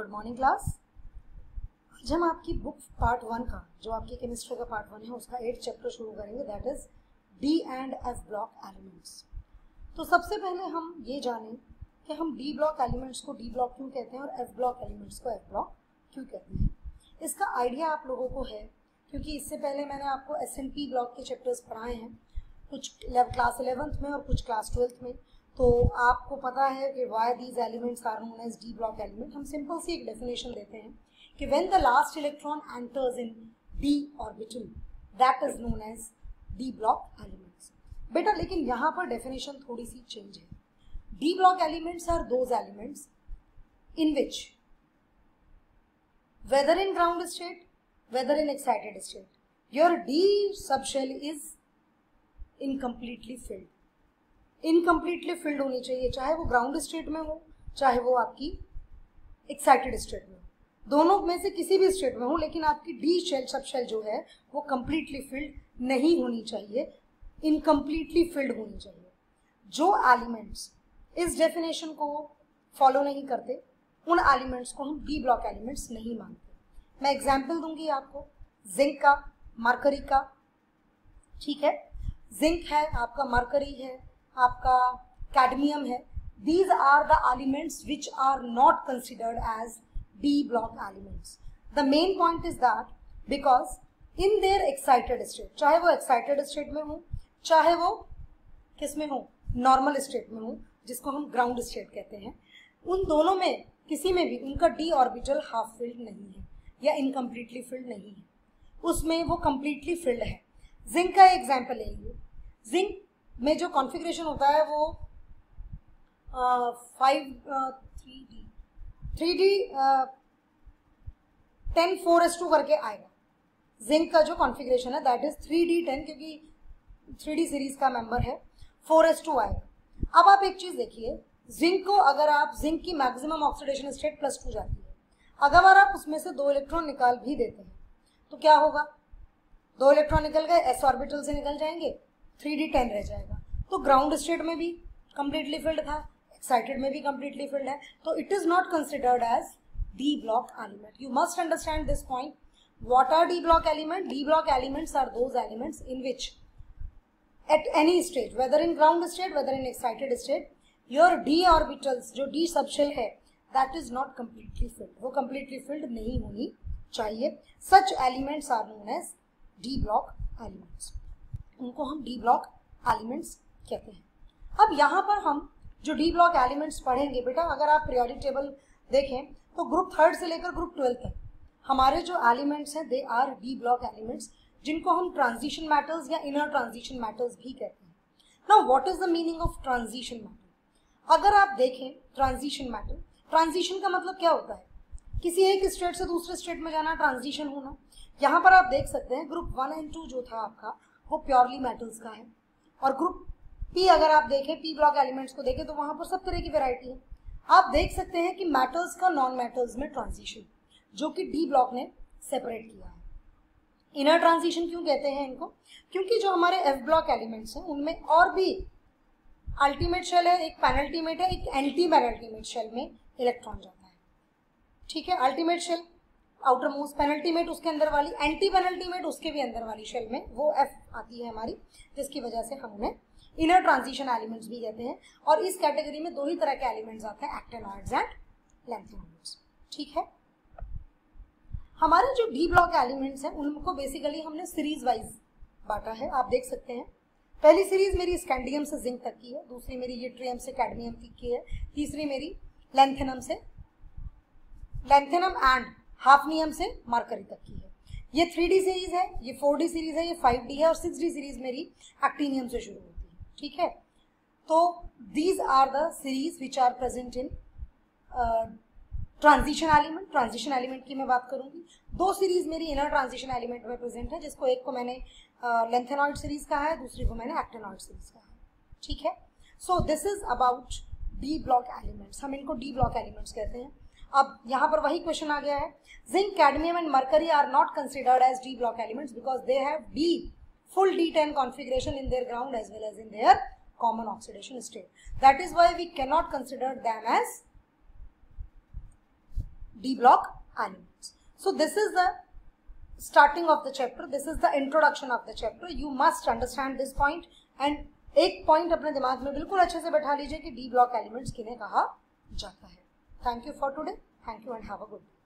Good morning class. आज हम आपकी बुक पार्ट 1 का, जो आपकी केमिस्ट्री का पार्ट 1 है, उसका 8th चैप्टर शुरू करेंगे, that is D and F block elements. तो सबसे पहले हम ये जानें कि हम डी ब्लॉक एलिमेंट्स को डी ब्लॉक क्यों कहते हैं और एफ ब्लॉक एलिमेंट्स को एफ ब्लॉक क्यों कहते हैं। इसका आइडिया आप लोगों को है क्योंकि इससे पहले मैंने आपको S&P ब्लॉक के चैप्टर्स पढ़ाए हैं, कुछ क्लास 11th में और कुछ क्लास 12th में। तो आपको पता है कि why these elements are known as D block element. हम सिंपल सी एक डेफिनेशन देते हैं कि when the last electron enters in D orbital that is known as D block elements. बेटा लेकिन यहाँ पर डेफिनेशन थोड़ी सी चेंज है। D block elements are those elements in which whether in ground state, whether in excited state, your D subshell is incompletely filled. Incompletely filled होनी चाहिए, चाहे वो ग्राउंड स्टेट में हो चाहे वो आपकी एक्साइटेड स्टेट में हो, दोनों में से किसी भी स्टेट में हो, लेकिन आपकी डी शेल सबशेल जो है वो कंप्लीटली फिल्ड नहीं होनी चाहिए, इनकम्प्लीटली फिल्ड होनी चाहिए। जो एलिमेंट्स इस डेफिनेशन को फॉलो नहीं करते उन एलिमेंट्स को हम डी ब्लॉक एलिमेंट्स नहीं मानते। मैं एग्जाम्पल दूंगी आपको जिंक का, मरकरी का, ठीक है। जिंक है आपका, मरकरी है आपका, कैडमियम है। These are the elements which are not considered as D block elements. The main point is that because in their excited state, चाहे वो एक्साइटेड स्टेट में हो चाहे वो किस में हो, नॉर्मल स्टेट में हो, जिसको हम ग्राउंड स्टेट कहते हैं, उन दोनों में किसी में भी उनका डी ऑर्बिटल हाफ फिल्ड नहीं है या इनकम्प्लीटली फिल्ड नहीं है, उसमें वो कंप्लीटली फिल्ड है। जिंक का एग्जांपल है ये। जिंक में जो कॉन्फ़िगरेशन होता है वो 3D 10:4:2 करके आएगा। जिंक का जो कॉन्फ़िगरेशन है दैट इज 3D10, क्योंकि 3D सीरीज का मेंबर है, 4:2 आएगा। अब आप एक चीज देखिए, जिंक को अगर आप, जिंक की मैक्सिमम ऑक्सीडेशन स्टेट +2 जाती है, अगर आप उसमें से 2 इलेक्ट्रॉन निकाल भी देते हैं तो क्या होगा, 2 इलेक्ट्रॉन निकल गए, s ऑर्बिटल से निकल जाएंगे, 3D10 रह जाएगा। तो ग्राउंड स्टेट में भी कंप्लीटली फिल्ड था, एक्साइटेड में भी कंप्लीटली फिल्ड है, तो it is not considered as D block element. You must understand this point. What are d block element? D block elements are those elements in which at any stage, whether in ground state whether in excited state, your d orbitals, जो d subshell है, that is not completely filled, वो completely filled नहीं होनी चाहिए। Such elements are known as D block elements, उनको हम D block elements कहते हैं। अब यहाँ पर हम जो डी ब्लॉक एलिमेंट्स पढ़ेंगे बेटा, अगर आप पीरियोडिक टेबल देखें तो ग्रुप 3rd से लेकर ग्रुप 12th तक हमारे जो एलिमेंट्स हैं they are d block elements, जिनको हम ट्रांजिशन मैटर्स या इनर ट्रांजिशन मैटर्स भी कहते हैं। Now what is the meaning of transition matter? अगर आप देखें ट्रांजिशन मैटर, ट्रांजिशन का मतलब क्या होता है? किसी एक स्टेट से दूसरे स्टेट में जाना, ट्रांजिशन होना। यहाँ पर आप देख सकते हैं ग्रुप 1 और 2 जो था आपका वो प्योरली मेटल्स का है, और ग्रुप पी अगर आप देखें, पी ब्लॉक एलिमेंट्स को देखें तो वहां पर सब तरह की वेराइटी है। आप देख सकते हैं कि मेटल्स का नॉन मेटल्स में ट्रांजिशन, जो कि डी ब्लॉक ने सेपरेट किया है। इनर ट्रांजिशन क्यों कहते हैं इनको? क्योंकि जो हमारे एफ ब्लॉक एलिमेंट्स हैं उनमें और भी अल्टीमेट शेल है, एक पेनल्टीमेट है, एक एंटी पेनल्टीमेट शेल में इलेक्ट्रॉन जाता है, ठीक है। Ultimate shell outermost, penultimate उसके अंदर वाली, एंटी पेनल्टीमेट उसके भी अंदर वाली शेल में वो एफ आती है हमारी, जिसकी वजह से हम उन्हें इनर ट्रांजिशन एलिमेंट्स भी कहते हैं। और इस कैटेगरी में 2 ही तरह के एलिमेंट्स आते हैं, एक्टिनॉइड्स एंड लैंथेनॉइड्स, ठीक है। हमारे जो डी ब्लॉक एलिमेंट्स हैं उनको बेसिकली हमने सीरीज वाइज बांटा है। आप देख सकते हैं पहली सीरीज मेरी स्कैंडियम से जिंक तक की है, दूसरी मेरी यट्रियम से कैडमियम तक की है, तीसरी मेरी लैंथेनम एंड हाफनियम से मरकरी तक की है। ये 3D सीरीज है, ये 4D सीरीज है, ये 5D है, और 6D सीरीज मेरी एक्टिनियम से शुरू होती है, ठीक है। तो these are the series which are present in transition element. Transition element की मैं बात करूंगी। 2 सीरीज मेरी इनर ट्रांजिशन एलिमेंट में प्रेजेंट है, जिसको एक को मैंने लेंथेनॉइड सीरीज कहा है, दूसरी को मैंने एक्टिनॉइड सीरीज कहा है, ठीक है। So this is about D block elements, हम इनको डी ब्लॉक एलिमेंट्स कहते हैं। अब यहाँ पर वही क्वेश्चन आ गया है, zinc, cadmium and mercury are not considered as D block elements because they have D full D10 configuration in their ground as well as in their common oxidation state. That is why we cannot consider them as D block elements. So this is the starting of the chapter. This is the introduction of the chapter. You must understand this point and एक point अपने दिमाग में बिल्कुल अच्छे से बैठा लीजिए कि D block elements किन्हें कहा जाता है. Thank you for today. Thank you and have a good day.